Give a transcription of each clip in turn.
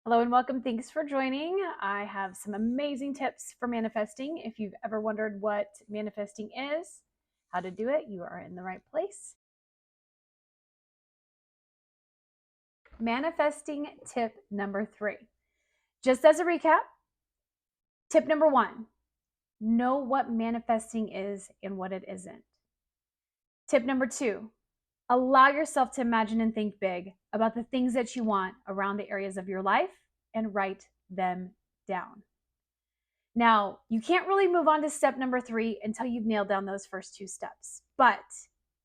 Hello and welcome. Thanks for joining. I have some amazing tips for manifesting. If you've ever wondered what manifesting is, how to do it, you are in the right place. Manifesting tip number 3. Just as a recap, tip number 1, know what manifesting is and what it isn't. Tip number 2, allow yourself to imagine and think big about the things that you want around the areas of your life and write them down. Now, you can't really move on to step number 3 until you've nailed down those first 2 steps, but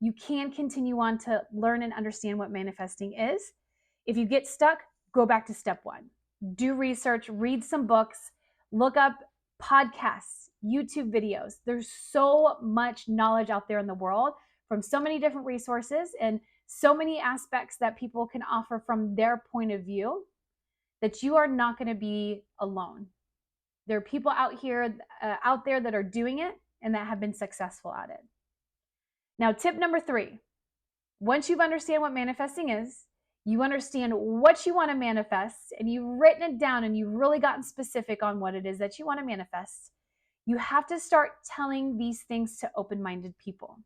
you can continue on to learn and understand what manifesting is. If you get stuck, go back to step 1. Do research, read some books, look up podcasts, YouTube videos. There's so much knowledge out there in the world from so many different resources and so many aspects that people can offer from their point of view that you are not going to be alone. There are people out there that are doing it and that have been successful at it. Now, tip number 3, once you understand what manifesting is, you understand what you want to manifest, and you've written it down and you've really gotten specific on what it is that you want to manifest, you have to start telling these things to open-minded people.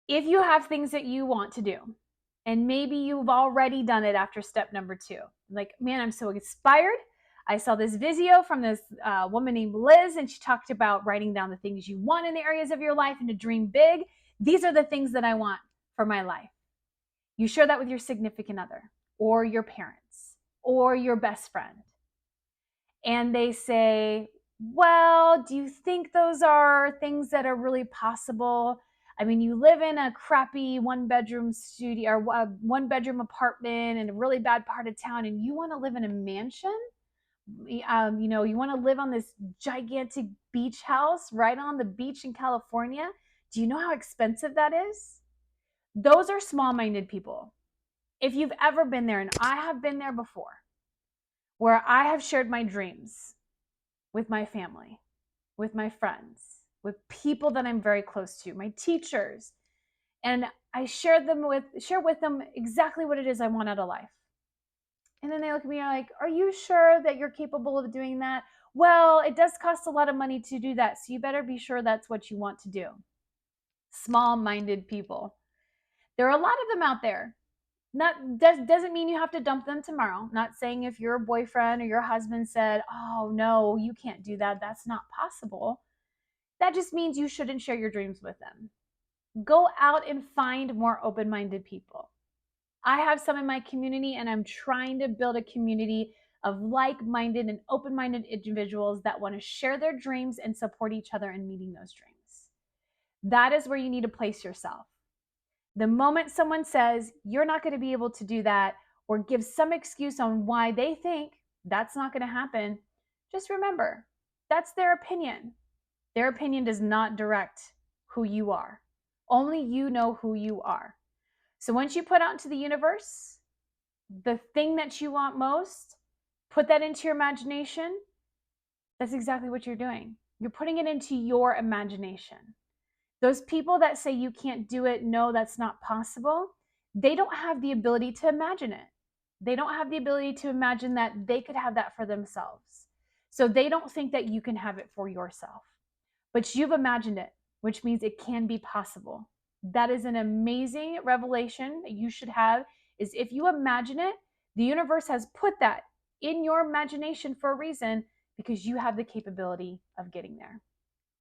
If you have things that you want to do, and maybe you've already done it after step number 2, like, man, I'm so inspired. I saw this video from this woman named Liz, and she talked about writing down the things you want in the areas of your life and to dream big. These are the things that I want for my life. You share that with your significant other or your parents or your best friend. And they say, well, do you think those are things that are really possible? I mean, you live in a crappy one-bedroom studio or one-bedroom apartment in a really bad part of town, and you want to live in a mansion? You want to live on this gigantic beach house right on the beach in California. Do you know how expensive that is? Those are small-minded people. If you've ever been there, and I have been there before, where I have shared my dreams with my family, with my friends, with people that I'm very close to, my teachers, and I share with them exactly what it is I want out of life. And then they look at me like, are you sure that you're capable of doing that? Well, it does cost a lot of money to do that, so you better be sure that's what you want to do. Small-minded people. There are a lot of them out there. Doesn't mean you have to dump them tomorrow. Not saying if your boyfriend or your husband said, oh no, you can't do that, that's not possible. That just means you shouldn't share your dreams with them. Go out and find more open-minded people. I have some in my community, and I'm trying to build a community of like-minded and open-minded individuals that want to share their dreams and support each other in meeting those dreams. That is where you need to place yourself. The moment someone says you're not going to be able to do that or give some excuse on why they think that's not going to happen, just remember, that's their opinion. Their opinion does not direct who you are. Only you know who you are. So once you put out into the universe the thing that you want most, put that into your imagination, that's exactly what you're doing. You're putting it into your imagination. Those people that say you can't do it, no, that's not possible, they don't have the ability to imagine it. They don't have the ability to imagine that they could have that for themselves. So they don't think that you can have it for yourself. But you've imagined it, which means it can be possible. That is an amazing revelation that you should have, is if you imagine it, the universe has put that in your imagination for a reason, because you have the capability of getting there.